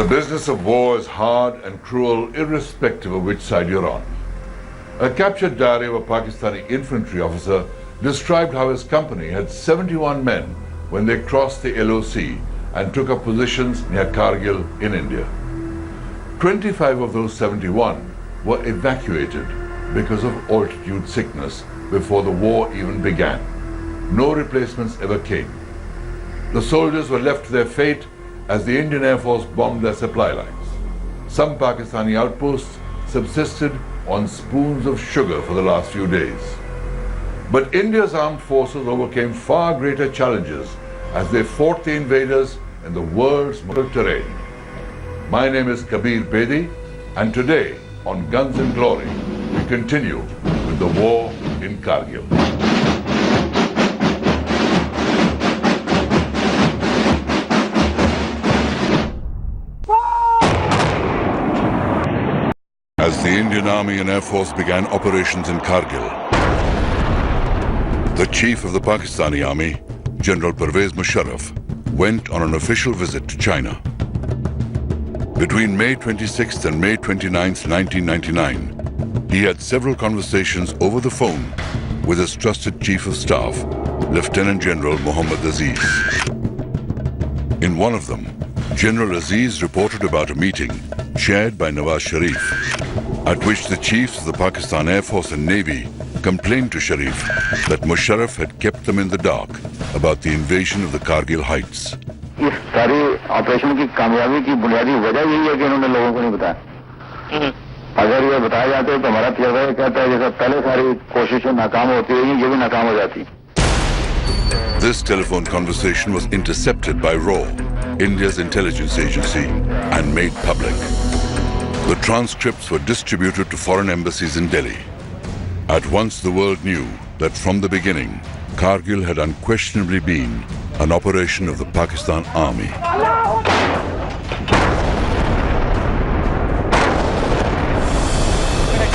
The business of war is hard and cruel irrespective of which side you're on. A captured diary of a Pakistani infantry officer described how his company had 71 men when they crossed the LOC and took up positions near Kargil in India. 25 of those 71 were evacuated because of altitude sickness before the war even began. No replacements ever came. The soldiers were left to their fate as the Indian Air Force bombed their supply lines. Some Pakistani outposts subsisted on spoons of sugar for the last few days. But India's armed forces overcame far greater challenges as they fought the invaders in the world's most terrain. My name is Kabir Bedi, and today on Guns and Glory, we continue with the war in Kargil. As the Indian Army and Air Force began operations in Kargil, the chief of the Pakistani Army, General Pervez Musharraf, went on an official visit to China. Between May 26th and May 29th, 1999, he had several conversations over the phone with his trusted chief of staff, Lieutenant General Muhammad Aziz. In one of them, General Aziz reported about a meeting chaired by Nawaz Sharif, at which the chiefs of the Pakistan Air Force and Navy complained to Sharif that Musharraf had kept them in the dark about the invasion of the Kargil heights. इस सारी operation की कामयाबी की बुनियादी वजह यही है कि इन्होंने लोगों को नहीं बताया। अगर ये बताया जाता तो हमारा तजर्बा ये कहता है जैसे पहले सारी कोशिशें नाकाम होती रही, ये भी नाकाम हो जाती। This telephone conversation was intercepted by RAW, India's intelligence agency, and made public. The transcripts were distributed to foreign embassies in Delhi. At once the world knew that from the beginning, Kargil had unquestionably been an operation of the Pakistan Army.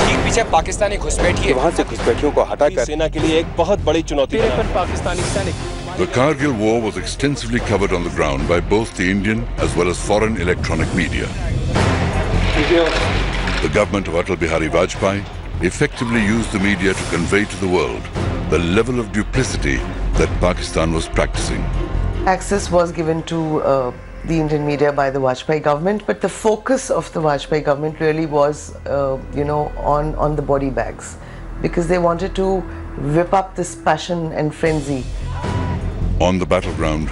ठीक पीछे पाकिस्तानी घुसपैठिए वहां से घुसपैठियों को हटाकर सेना के लिए एक बहुत बड़ी चुनौती है। पाकिस्तानी सैनिक The Kargil War was extensively covered on the ground by both the Indian as well as foreign electronic media. The government of Atal Bihari Vajpayee effectively used the media to convey to the world the level of duplicity that Pakistan was practicing. Access was given to the Indian media by the Vajpayee government, but the focus of the Vajpayee government really was, on the body bags, because they wanted to whip up this passion and frenzy. On the battleground,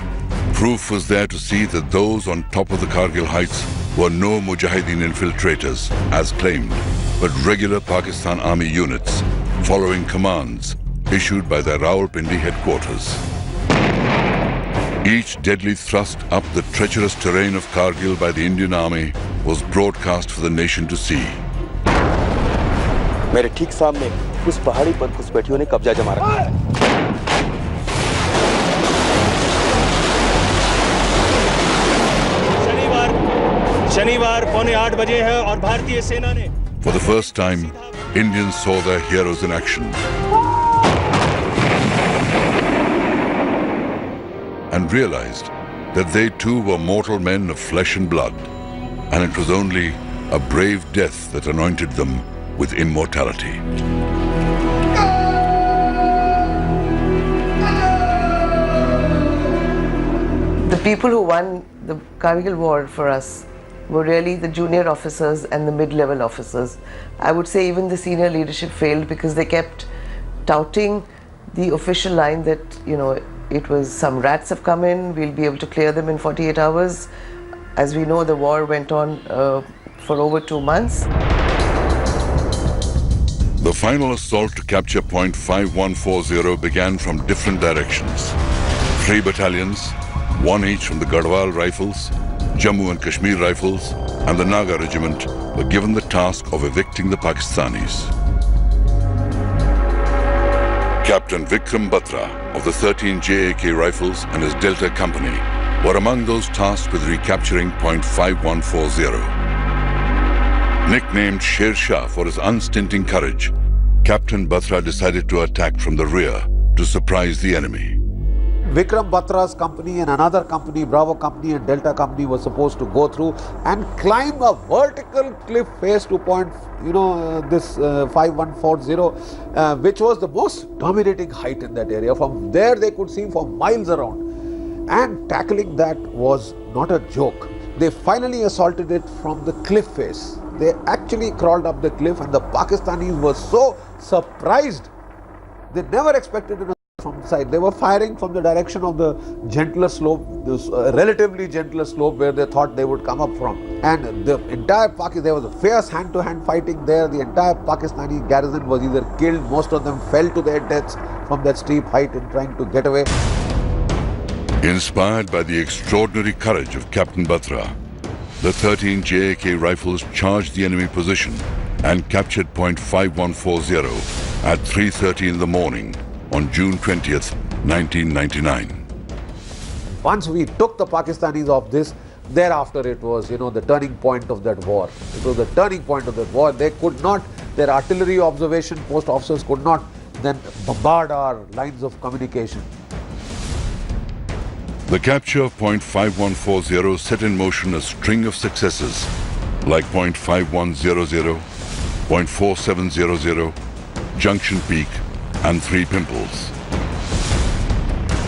proof was there to see that those on top of the Kargil heights were no Mujahideen infiltrators, as claimed, but regular Pakistan Army units following commands issued by their Rawalpindi headquarters. Each deadly thrust up the treacherous terrain of Kargil by the Indian Army was broadcast for the nation to see. मेरे ठीक सामने उस पहाड़ी पर घुसपैठियों ने कब्जा जमा रखा है। शनिवार 7:45 बजे है और भारतीय सेना ने For the first time, Indians saw their heroes in action and realized that they too were mortal men of flesh and blood, and it was only a brave death that anointed them with immortality. The people who won the Kargil war for us were really the junior officers and the mid-level officers. I would say even the senior leadership failed because they kept touting the official line that, it was some rats have come in, we'll be able to clear them in 48 hours. As we know, the war went on for over 2 months. The final assault to capture point 5140 began from different directions. 3 battalions, 1 each from the Garhwal Rifles, Jammu and Kashmir Rifles, and the Naga Regiment were given the task of evicting the Pakistanis. Captain Vikram Batra of the 13 JAK Rifles and his Delta Company were among those tasked with recapturing point 5140. Nicknamed Sher Shah for his unstinting courage, Captain Batra decided to attack from the rear to surprise the enemy. Vikram Batra's company and another company, Bravo company and Delta company, was supposed to go through and climb a vertical cliff face to point, this 5140, which was the most dominating height in that area. From there they could see for miles around, and tackling that was not a joke. They finally assaulted it from the cliff face. They actually crawled up the cliff, and the Pakistanis were so surprised. They never expected it from the side. They were firing from the direction of the gentler slope, this relatively gentler slope where they thought they would come up from. And the entire there was a fierce hand-to-hand fighting there. The entire Pakistani garrison was either killed, most of them fell to their deaths from that steep height in trying to get away. Inspired by the extraordinary courage of Captain Batra, the 13 JAK rifles charged the enemy position and captured point 5140 at 3:30 in the morning on June 20th, 1999. Once we took the Pakistanis off this, thereafter it was, the turning point of that war. It was the turning point of that war. They could not, their artillery observation post officers could not then bombard our lines of communication. The capture of point 5140 set in motion a string of successes like point 5100, point 4700, Junction Peak, and 3 Pimples.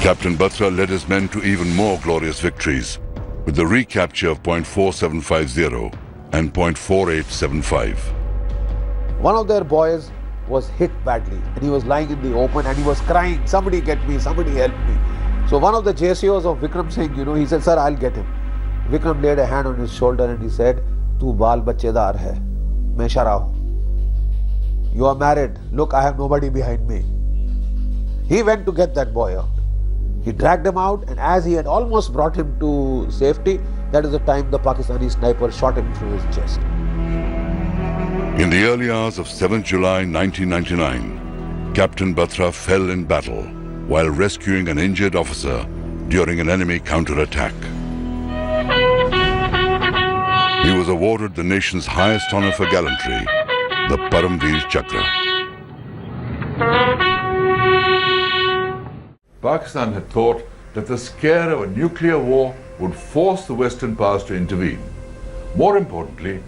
Captain Batra led his men to even more glorious victories with the recapture of point 4750 and point 4875. One of their boys was hit badly and he was lying in the open and he was crying, "Somebody get me, somebody help me." So one of the JCOs of Vikram Singh, he said, "Sir, I'll get him." Vikram laid a hand on his shoulder and he said, "Tu baal bachedar hai, main shara hu. You are married. Look, I have nobody behind me." He went to get that boy out. He dragged him out, and as he had almost brought him to safety, that is the time the Pakistani sniper shot him through his chest. In the early hours of 7th July 1999, Captain Batra fell in battle while rescuing an injured officer during an enemy counterattack. He was awarded the nation's highest honor for gallantry, the Paramveer Chakra. Pakistan had thought that the scare of a nuclear war would force the Western powers to intervene. More importantly,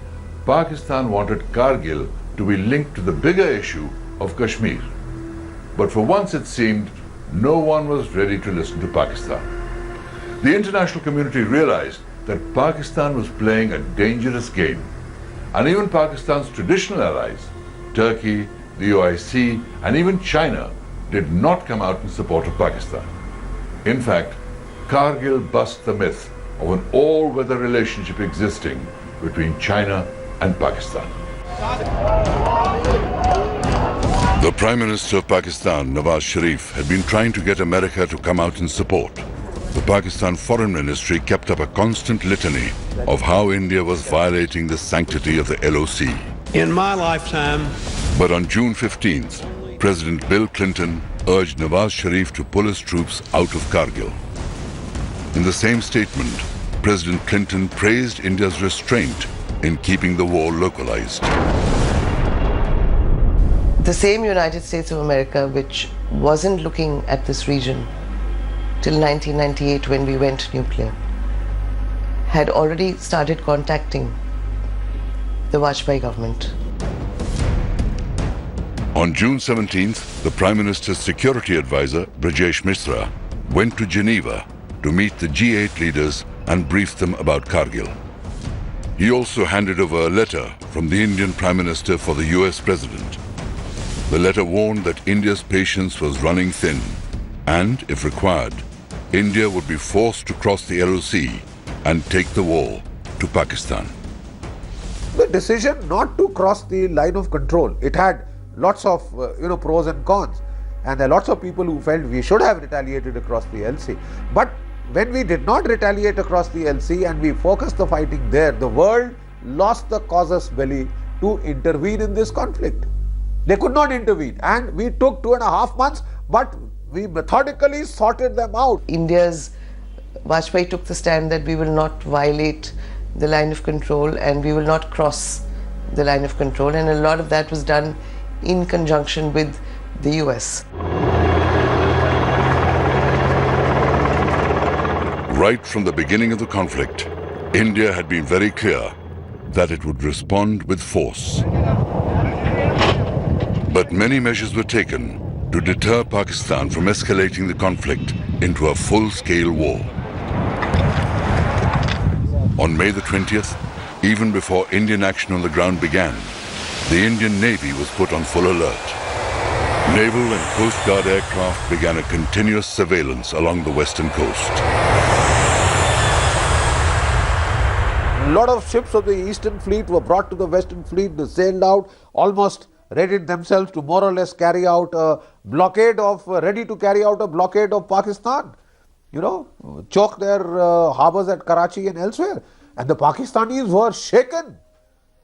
Pakistan wanted Kargil to be linked to the bigger issue of Kashmir. But for once it seemed no one was ready to listen to Pakistan. The international community realized that Pakistan was playing a dangerous game. And even Pakistan's traditional allies, Turkey, the OIC, and even China, did not come out in support of Pakistan. In fact, Kargil bust the myth of an all-weather relationship existing between China and Pakistan. The Prime Minister of Pakistan, Nawaz Sharif, had been trying to get America to come out in support. The Pakistan Foreign Ministry kept up a constant litany of how India was violating the sanctity of the LOC. In my lifetime. But on June 15th, President Bill Clinton urged Nawaz Sharif to pull his troops out of Kargil. In the same statement, President Clinton praised India's restraint in keeping the war localized. The same United States of America, which wasn't looking at this region till 1998 when we went nuclear, had already started contacting the Vajpayee government. On June 17th, the Prime Minister's security advisor, Brajesh Mishra, went to Geneva to meet the G8 leaders and brief them about Kargil. He also handed over a letter from the Indian Prime Minister for the US President. The letter warned that India's patience was running thin and, if required, India would be forced to cross the LOC and take the war to Pakistan. The decision not to cross the line of control, it had lots of pros and cons, and there are lots of people who felt we should have retaliated across the LC. But when we did not retaliate across the LC and we focused the fighting there, the world lost the casus belli to intervene in this conflict. They could not intervene, and we took 2.5 months, but we methodically sorted them out. India's Vajpayee took the stand that we will not violate the line of control and we will not cross the line of control, and a lot of that was done in conjunction with the US. Right from the beginning of the conflict, India had been very clear that it would respond with force. But many measures were taken to deter Pakistan from escalating the conflict into a full-scale war. On May the 20th, even before Indian action on the ground began, the Indian Navy was put on full alert. Naval and Coast Guard aircraft began a continuous surveillance along the western coast. A lot of ships of the Eastern Fleet were brought to the Western Fleet. They sailed out, almost readied themselves to more or less carry out a blockade of, ready to carry out a blockade of Pakistan. You know, choke their harbors at Karachi and elsewhere. And the Pakistanis were shaken.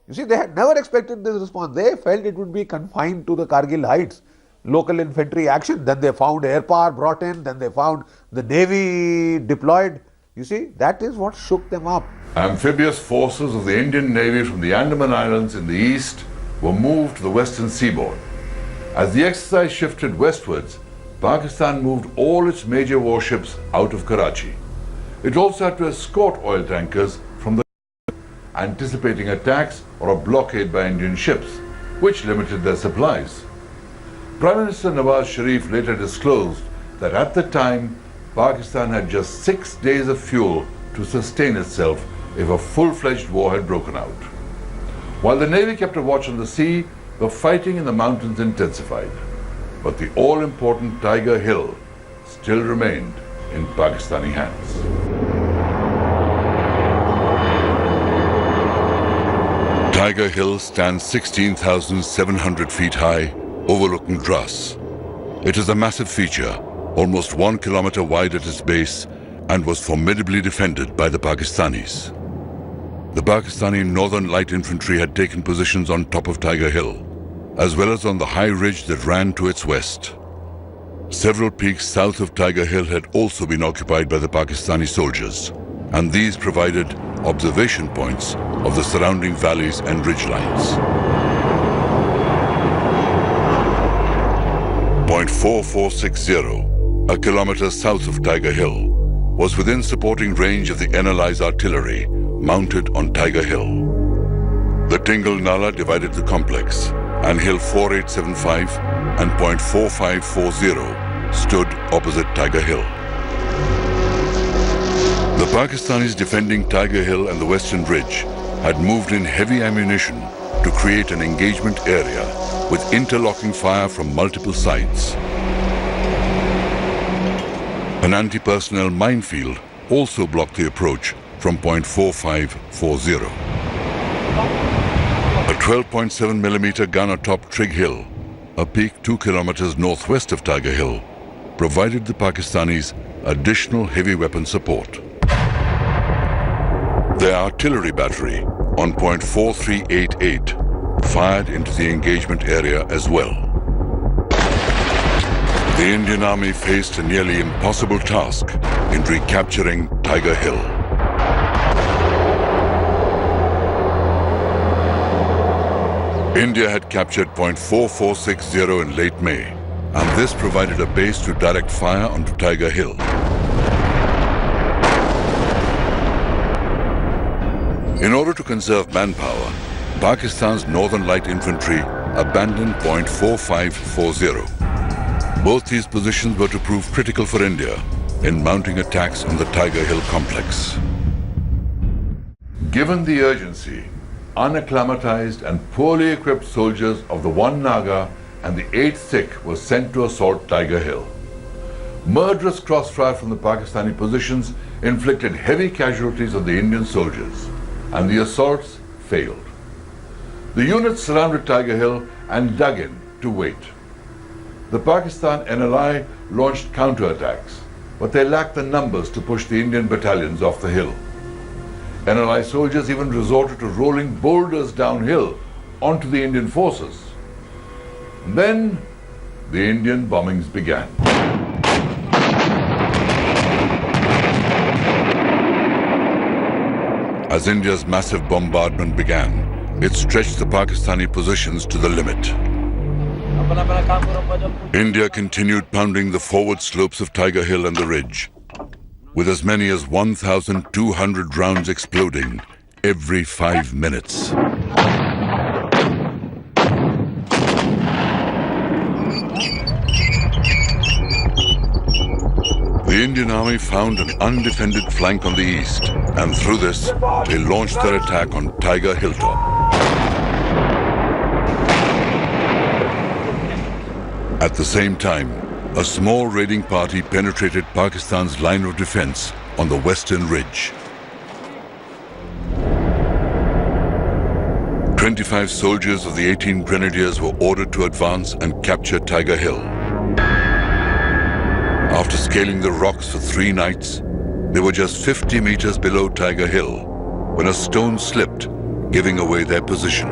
You see, they had never expected this response. They felt it would be confined to the Kargil heights, local infantry action. Then they found air power brought in, then they found the Navy deployed. You see, that is what shook them up. Amphibious forces of the Indian Navy from the Andaman Islands in the east were moved to the western seaboard. As the exercise shifted westwards, Pakistan moved all its major warships out of Karachi. It also had to escort oil tankers from the anticipating attacks or a blockade by Indian ships, which limited their supplies. Prime Minister Nawaz Sharif later disclosed that at the time, Pakistan had just 6 days of fuel to sustain itself if a full-fledged war had broken out. While the Navy kept a watch on the sea, the fighting in the mountains intensified. But the all-important Tiger Hill still remained in Pakistani hands. Tiger Hill stands 16,700 feet high, overlooking Dras. It is a massive feature, almost 1 kilometer wide at its base, and was formidably defended by the Pakistanis. The Pakistani Northern Light Infantry had taken positions on top of Tiger Hill, as well as on the high ridge that ran to its west. Several peaks south of Tiger Hill had also been occupied by the Pakistani soldiers, and these provided observation points of the surrounding valleys and ridgelines. Point 4460, a kilometer south of Tiger Hill, was within supporting range of the NLI's artillery mounted on Tiger Hill. The Tingle Nala divided the complex, and Hill 4875 and Point 4540 stood opposite Tiger Hill. The Pakistanis defending Tiger Hill and the Western Ridge had moved in heavy ammunition to create an engagement area with interlocking fire from multiple sides. An anti-personnel minefield also blocked the approach from Point 4540. A 12.7 millimeter gun atop Trig Hill, a peak 2 kilometers northwest of Tiger Hill, provided the Pakistanis additional heavy weapon support. Their artillery battery on Point 4388 fired into the engagement area as well. The Indian Army faced a nearly impossible task in recapturing Tiger Hill. India had captured Point 4460 in late May, and this provided a base to direct fire onto Tiger Hill. In order to conserve manpower, Pakistan's Northern Light Infantry abandoned Point 4540. Both these positions were to prove critical for India in mounting attacks on the Tiger Hill complex. Given the urgency, unacclimatized and poorly equipped soldiers of the 1 Naga and the 8th Sikh were sent to assault Tiger Hill. Murderous crossfire from the Pakistani positions inflicted heavy casualties on the Indian soldiers, and the assaults failed. The units surrounded Tiger Hill and dug in to wait. The Pakistan NLI launched counterattacks, but they lacked the numbers to push the Indian battalions off the hill. NLI soldiers even resorted to rolling boulders downhill onto the Indian forces. And then the Indian bombings began. As India's massive bombardment began, it stretched the Pakistani positions to the limit. India continued pounding the forward slopes of Tiger Hill and the ridge. with as many as 1,200 rounds exploding every 5 minutes. The Indian Army found an undefended flank on the east, and through this, they launched their attack on Tiger Hilltop. At the same time, a small raiding party penetrated Pakistan's line of defense on the western ridge. 25 soldiers of the 18 Grenadiers were ordered to advance and capture Tiger Hill. After scaling the rocks for 3 nights, they were just 50 meters below Tiger Hill when a stone slipped, giving away their position.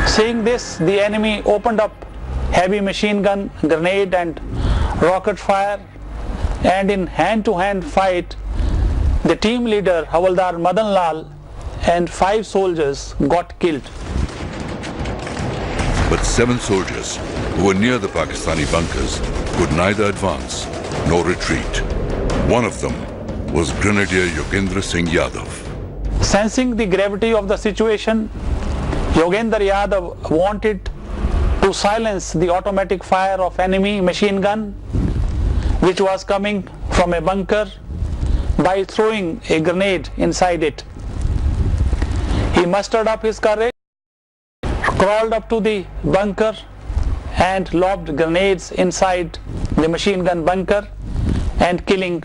Seeing this, the enemy opened up heavy machine gun, grenade and rocket fire, and in hand-to-hand fight, the team leader Havaldar Madan Lal and 5 soldiers got killed. But 7 soldiers who were near the Pakistani bunkers could neither advance nor retreat. One of them was Grenadier Yogendra Singh Yadav. Sensing the gravity of the situation, Yogendra Yadav wanted to silence the automatic fire of enemy machine gun which was coming from a bunker by throwing a grenade inside it. He mustered up his courage, crawled up to the bunker and lobbed grenades inside the machine gun bunker and killing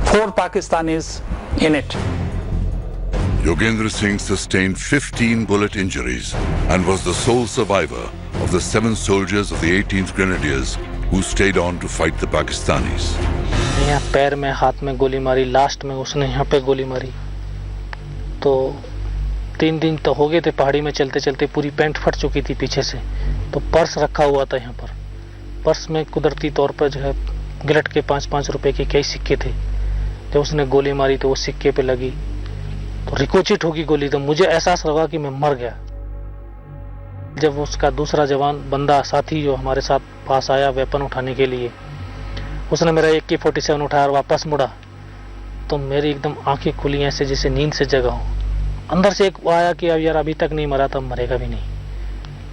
4 Pakistanis in it. Yogendra Singh sustained 15 bullet injuries and was the sole survivor of the 7 soldiers of the 18th Grenadiers who stayed on to fight the Pakistanis. यहाँ पैर में हाथ में गोली मारी, last में उसने यहाँ पे गोली मारी। तो 3 दिन तो हो गए थे पहाड़ी में चलते चलते, पूरी पैंट फट चुकी थी पीछे से। तो पर्स रखा हुआ था यहाँ पर, पर्स में कुदरती तौर पर जो है गिलट के 5-5 रुपए के कई सिक्के थे। जब उसने गोली मारी तो वो सिक्के पे लगी तो रिकोचिट होगी गोली, तो मुझे एहसास लगा कि मैं मर गया। जब उसका दूसरा जवान बंदा साथी जो हमारे साथ पास आया वेपन उठाने के लिए, उसने मेरा AK-47 उठाया और वापस मुड़ा, तो मेरी एकदम आंखें खुली ऐसे जैसे नींद से जगा हूँ। अंदर से एक आया कि अब यार अभी तक नहीं मरा तो मरेगा भी नहीं।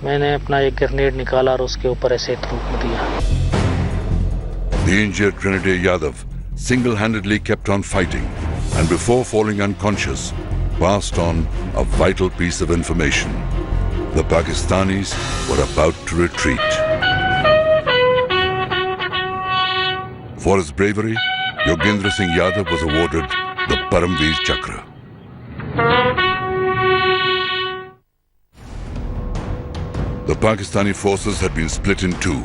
मैंने अपना एक ग्रेनेड निकाला और उसके ऊपर ऐसे थूक दिया। The injured Grenadier Yadav single-handedly kept on fighting and before falling unconscious passed on a vital piece of information. The Pakistanis were about to retreat. For his bravery, Yogendra Singh Yadav was awarded the Paramveer Chakra. The Pakistani forces had been split in 2.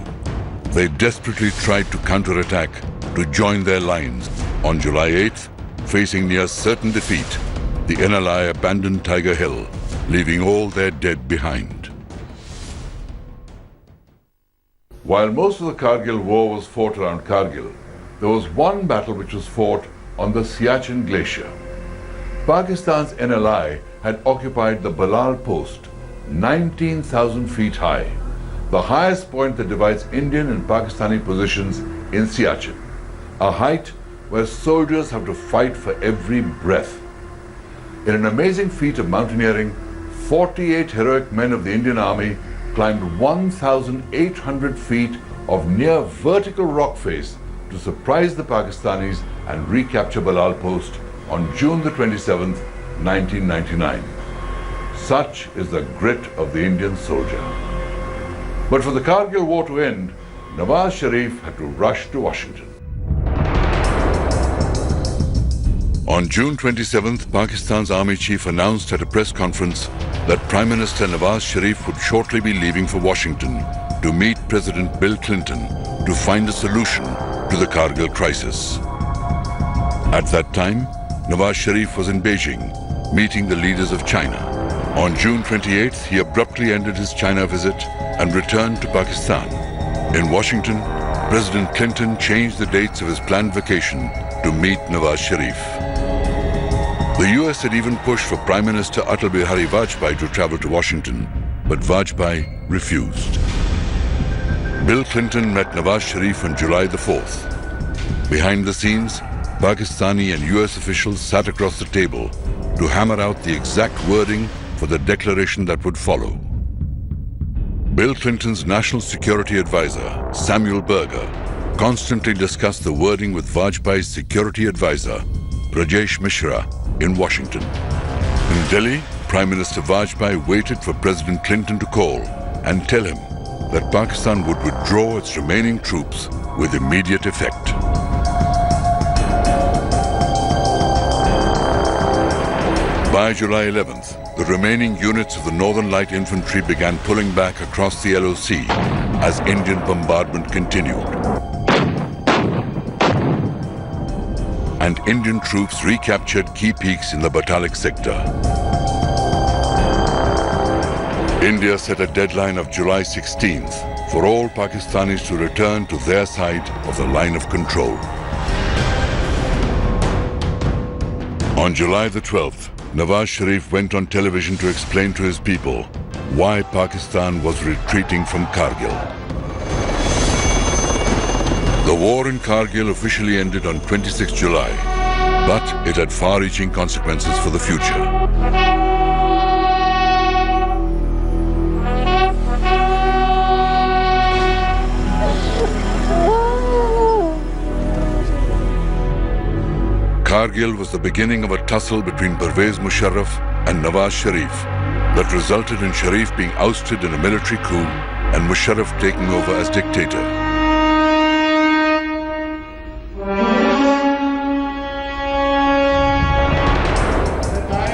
They desperately tried to counterattack to join their lines. On July 8th, facing near certain defeat, the NLI abandoned Tiger Hill, leaving all their dead behind. While most of the Kargil war was fought around Kargil, there was one battle which was fought on the Siachen Glacier. Pakistan's NLI had occupied the Balal post, 19,000 feet high, the highest point that divides Indian and Pakistani positions in Siachen, a height where soldiers have to fight for every breath. In an amazing feat of mountaineering, 48 heroic men of the Indian Army climbed 1,800 feet of near vertical rock face to surprise the Pakistanis and recapture Balal post on June the 27th, 1999. Such is the grit of the Indian soldier. But for the Kargil war to end, Nawaz Sharif had to rush to Washington. On June 27th, Pakistan's army chief announced at a press conference that Prime Minister Nawaz Sharif would shortly be leaving for Washington to meet President Bill Clinton to find a solution to the Kargil crisis. At that time, Nawaz Sharif was in Beijing, meeting the leaders of China. On June 28th, he abruptly ended his China visit and returned to Pakistan. In Washington, President Clinton changed the dates of his planned vacation to meet Nawaz Sharif. The US had even pushed for Prime Minister Atal Bihari Vajpayee to travel to Washington, but Vajpayee refused. Bill Clinton met Nawaz Sharif on July the 4th. Behind the scenes, Pakistani and US officials sat across the table to hammer out the exact wording for the declaration that would follow. Bill Clinton's national security advisor, Samuel Berger, constantly discussed the wording with Vajpayee's security advisor, Rajesh Mishra, in Washington. In Delhi, Prime Minister Vajpayee waited for President Clinton to call and tell him that Pakistan would withdraw its remaining troops with immediate effect. By July 11th, the remaining units of the Northern Light Infantry began pulling back across the LOC as Indian bombardment continued. And Indian troops recaptured key peaks in the Batalik sector. India set a deadline of July 16th for all Pakistanis to return to their side of the line of control. On July the 12th, Nawaz Sharif went on television to explain to his people why Pakistan was retreating from Kargil. The war in Kargil officially ended on 26 July, but it had far-reaching consequences for the future. Kargil was the beginning of a tussle between Pervez Musharraf and Nawaz Sharif that resulted in Sharif being ousted in a military coup and Musharraf taking over as dictator.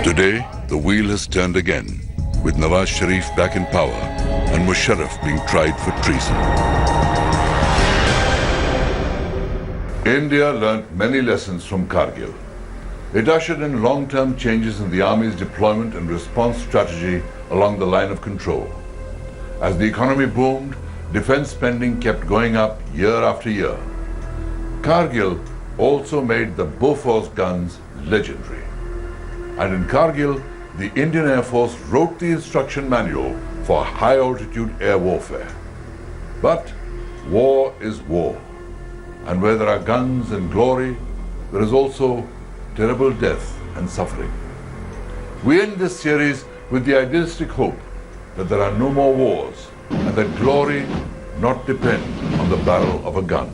Today, the wheel has turned again, with Nawaz Sharif back in power and Musharraf being tried for treason. India learnt many lessons from Kargil. It ushered in long-term changes in the army's deployment and response strategy along the line of control. As the economy boomed, defense spending kept going up year after year. Kargil also made the Bofors guns legendary. And in Kargil, the Indian Air Force wrote the instruction manual for high-altitude air warfare. But war is war. And where there are guns and glory, there is also terrible death and suffering. We end this series with the idealistic hope that there are no more wars and that glory not depend on the barrel of a gun.